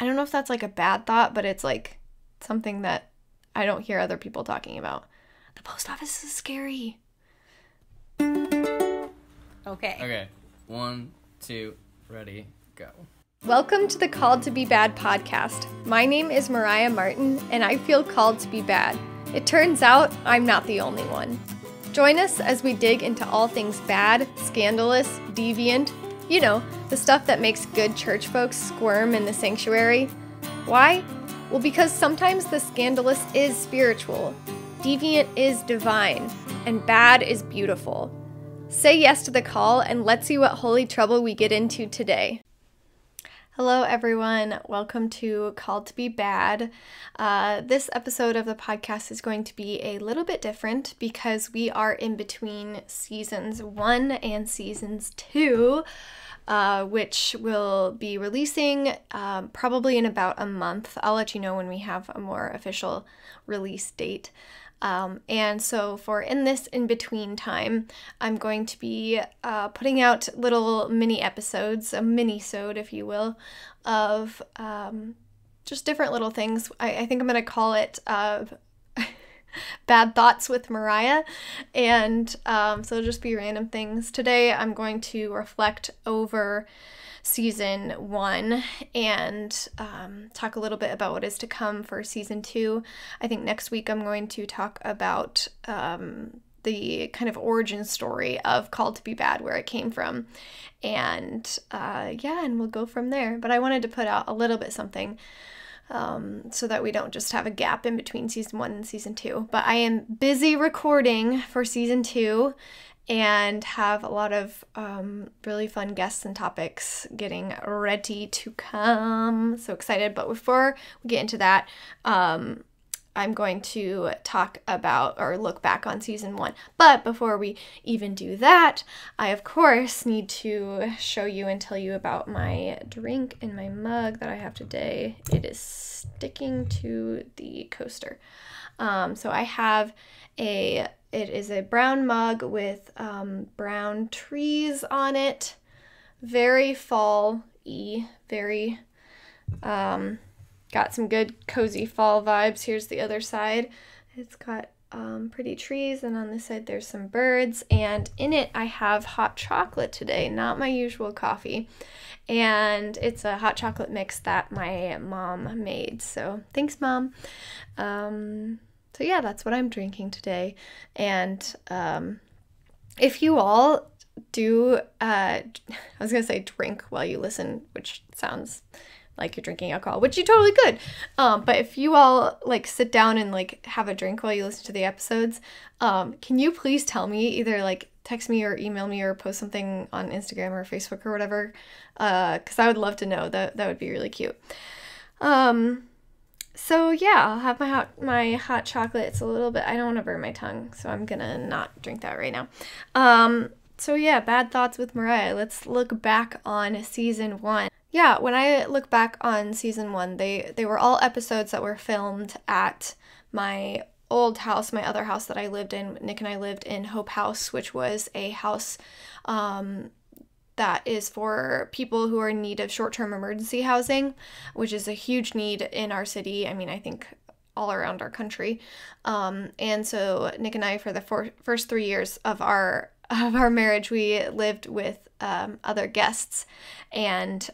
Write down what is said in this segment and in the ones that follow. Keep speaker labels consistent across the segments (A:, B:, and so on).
A: I don't know if that's like a bad thought, but it's like something that I don't hear other people talking about. The post office is scary.
B: Okay. 1, 2, ready, go.
A: Welcome to the Called to Be Bad podcast. My name is Mariah Martin, and I feel called to be bad. It turns out I'm not the only one. Join us as we dig into all things bad, scandalous, deviant, you know, the stuff that makes good church folks squirm in the sanctuary. Why? Well, because sometimes the scandalous is spiritual, deviant is divine, and bad is beautiful. Say yes to the call, and let's see what holy trouble we get into today. Hello, everyone. Welcome to Called to Be Bad. This episode of the podcast is going to be a little bit different because we are in between seasons 1 and seasons 2, which will be releasing probably in about a month. I'll let you know when we have a more official release date. And so for in this in-between time, I'm going to be putting out little mini episodes, a mini-sode, if you will, of just different little things. I think I'm going to call it Bad Thoughts with Mariah, and so it'll just be random things. Today I'm going to reflect over season 1 and talk a little bit about what is to come for season 2. I think next week I'm going to talk about the kind of origin story of Called to Be Bad, where it came from, and and we'll go from there. But I wanted to put out a little bit something so that we don't just have a gap in between season 1 and season 2. But I am busy recording for season 2 and have a lot of really fun guests and topics getting ready to come. So excited. But before we get into that, I'm going to talk about or look back on season 1. But before we even do that, I of course need to show you and tell you about my drink in my mug that I have today. It is sticking to the coaster. So I have it is a brown mug with brown trees on it. Very fall-y, very got some good cozy fall vibes. Here's the other side. It's got pretty trees, and on this side there's some birds, and in it I have hot chocolate today, not my usual coffee. And it's a hot chocolate mix that my mom made. So thanks, Mom. So yeah, that's what I'm drinking today. And if you all do, I was going to say drink while you listen, which sounds like you're drinking alcohol, which you totally could. But if you all like sit down and like have a drink while you listen to the episodes, can you please tell me, either like text me or email me or post something on Instagram or Facebook or whatever, because I would love to know. That would be really cute. So yeah, I'll have my hot chocolate. It's a little bit, I don't want to burn my tongue, so I'm gonna not drink that right now. So yeah, Bad Thoughts with Mariah. Let's look back on season 1. Yeah, when I look back on season 1, they were all episodes that were filmed at my old house, my other house that I lived in. Nick and I lived in Hope House, which was a house that is for people who are in need of short-term emergency housing, which is a huge need in our city. I mean, I think all around our country. And so Nick and I, for the first 3 years of our marriage, we lived with other guests, and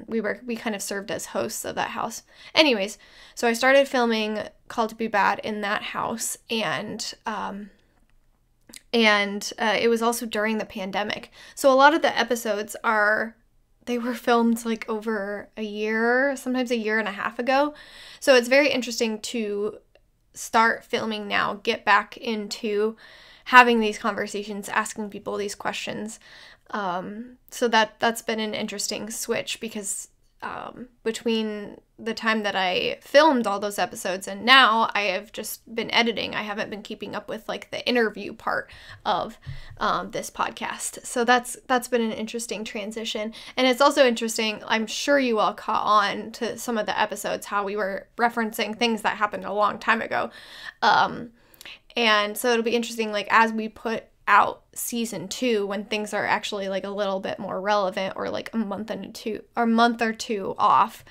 A: we kind of served as hosts of that house. Anyways, so I started filming Called to Be Bad in that house, and it was also during the pandemic. So a lot of the episodes they were filmed like over a year, sometimes a year and a half ago. So it's very interesting to start filming now, get back into having these conversations, asking people these questions. So that's been an interesting switch, because between the time that I filmed all those episodes and now, I have just been editing. I haven't been keeping up with like the interview part of this podcast. So that's been an interesting transition. And it's also interesting, I'm sure you all caught on to some of the episodes, how we were referencing things that happened a long time ago. And so it'll be interesting, like, as we put out season 2, when things are actually like a little bit more relevant, or like a month or two off,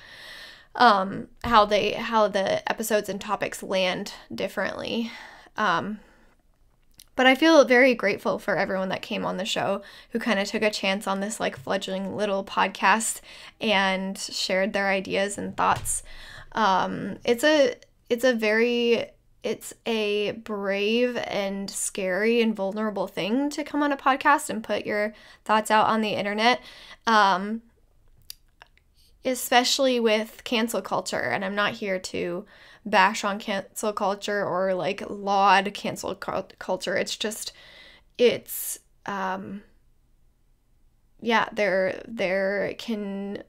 A: how the episodes and topics land differently. But I feel very grateful for everyone that came on the show who kind of took a chance on this like fledgling little podcast and shared their ideas and thoughts. It's a brave and scary and vulnerable thing to come on a podcast and put your thoughts out on the internet. Especially with cancel culture, and I'm not here to bash on cancel culture or like laud cancel culture. It's just, there can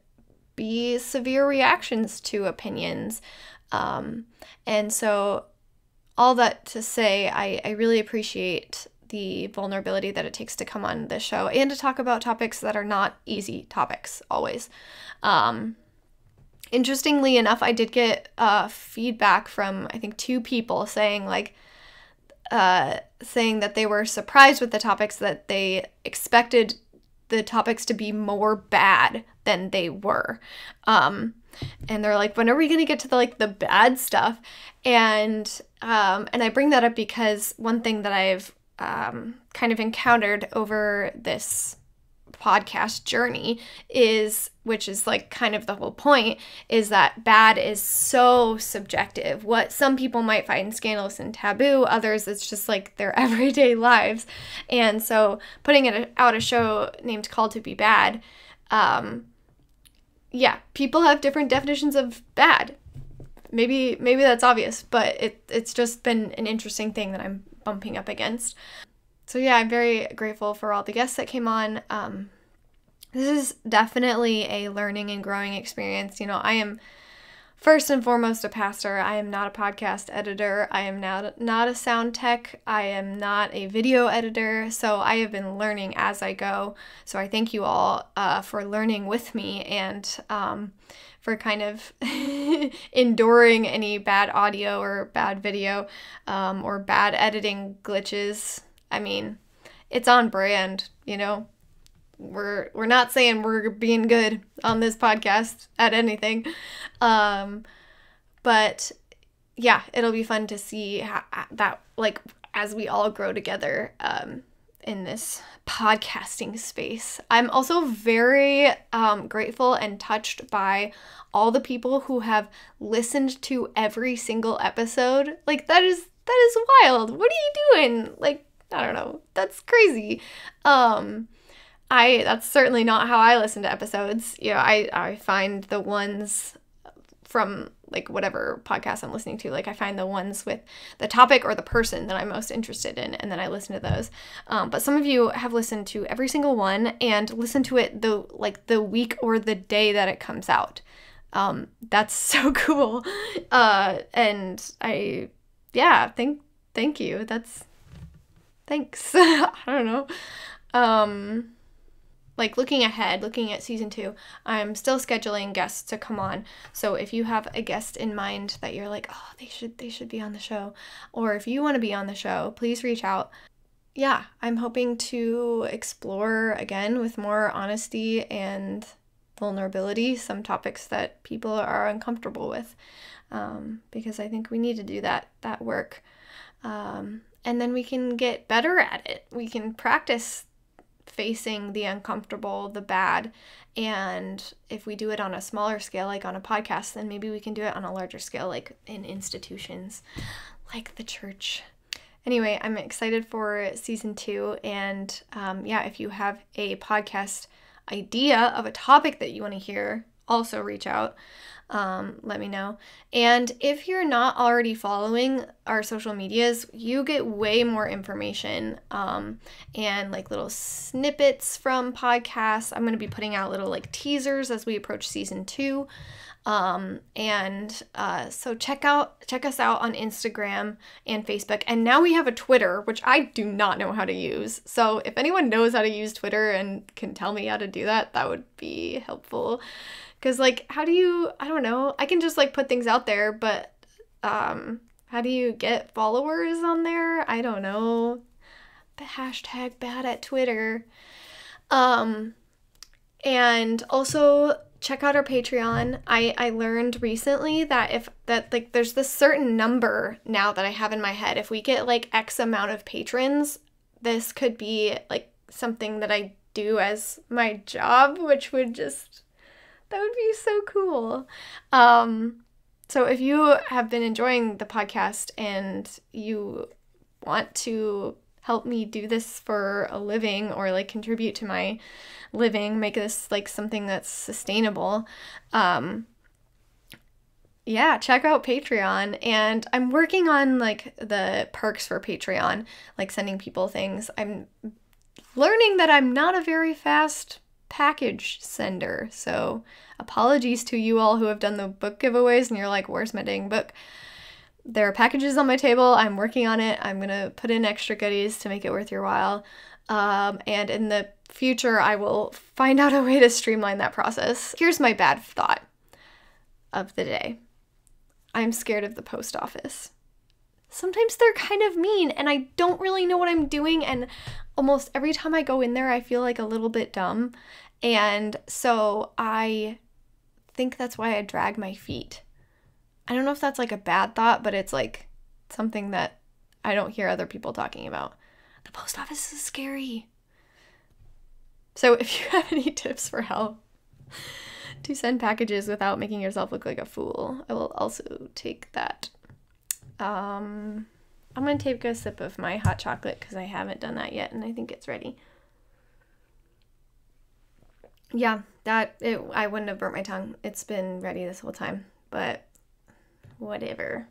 A: be severe reactions to opinions. And so all that to say, I really appreciate the vulnerability that it takes to come on this show and to talk about topics that are not easy topics always. Interestingly enough, I did get feedback from, I think, 2 people saying that they were surprised with the topics, that they expected the topics to be more bad than they were. And they're like, when are we going to get to the bad stuff? And I bring that up because one thing that I've kind of encountered over this podcast journey which is like kind of the whole point, is that bad is so subjective. What some people might find scandalous and taboo, others it's just like their everyday lives. And so putting out a show named Called to Be Bad, people have different definitions of bad. Maybe that's obvious, but it's just been an interesting thing that I'm bumping up against. So yeah, I'm very grateful for all the guests that came on. This is definitely a learning and growing experience. I am first and foremost a pastor. I am not a podcast editor. I am not a sound tech. I am not a video editor. So I have been learning as I go. So I thank you all for learning with me and for kind of enduring any bad audio or bad video or bad editing glitches. I mean, it's on brand, We're not saying we're being good on this podcast at anything. But yeah, it'll be fun to see that, like, as we all grow together in this podcasting space. I'm also very grateful and touched by all the people who have listened to every single episode. Like, that is wild. What are you doing? Like, I don't know. That's crazy. That's certainly not how I listen to episodes. I find the ones from like whatever podcast I'm listening to, like I find the ones with the topic or the person that I'm most interested in, and then I listen to those. But some of you have listened to every single one and listened to it the week or the day that it comes out. That's so cool. And thank you. Thanks. I don't know. Like looking ahead, looking at season 2, I'm still scheduling guests to come on. So if you have a guest in mind that you're like, oh, they should be on the show, or if you want to be on the show, please reach out. Yeah, I'm hoping to explore again with more honesty and vulnerability some topics that people are uncomfortable with, because I think we need to do that work. And then we can get better at it. We can practice facing the uncomfortable, the bad, and if we do it on a smaller scale, like on a podcast, then maybe we can do it on a larger scale, like in institutions, like the church. Anyway, I'm excited for season 2, and if you have a podcast idea of a topic that you want to hear, also reach out. Let me know. And if you're not already following our social medias, you get way more information and like little snippets from podcasts. I'm going to be putting out little like teasers as we approach season 2. So check us out on Instagram and Facebook. And now we have a Twitter, which I do not know how to use. So if anyone knows how to use Twitter and can tell me how to do that, that would be helpful. Because, like, I don't know, I can just, like, put things out there, but how do you get followers on there? I don't know. The hashtag bad at Twitter. And also, check out our Patreon. I learned recently that like there's this certain number now that I have in my head. If we get like X amount of patrons, this could be like something that I do as my job, which would that would be so cool. So if you have been enjoying the podcast and you want to help me do this for a living, or like contribute to my living, make this like something that's sustainable, yeah, check out Patreon. And I'm working on like the perks for Patreon, like sending people things. I'm learning that I'm not a very fast package sender, so apologies to you all who have done the book giveaways and you're like, where's my dang book? There are packages on my table. I'm working on it. I'm going to put in extra goodies to make it worth your while. And in the future, I will find out a way to streamline that process. Here's my bad thought of the day. I'm scared of the post office. Sometimes they're kind of mean and I don't really know what I'm doing. And almost every time I go in there, I feel like a little bit dumb. And so I think that's why I drag my feet. I don't know if that's like a bad thought, but it's like something that I don't hear other people talking about. The post office is scary. So if you have any tips for how to send packages without making yourself look like a fool, I will also take that. I'm going to take a sip of my hot chocolate because I haven't done that yet and I think it's ready. Yeah, I wouldn't have burnt my tongue. It's been ready this whole time, but whatever.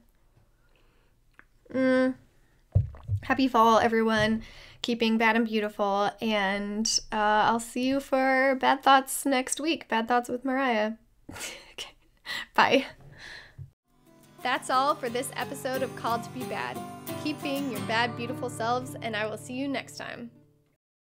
A: Happy fall, everyone. Keeping bad and beautiful. And I'll see you for Bad Thoughts next week. Bad Thoughts with Mariah. Okay. Bye. That's all for this episode of Called to Be Bad. Keep being your bad, beautiful selves, and I will see you next time.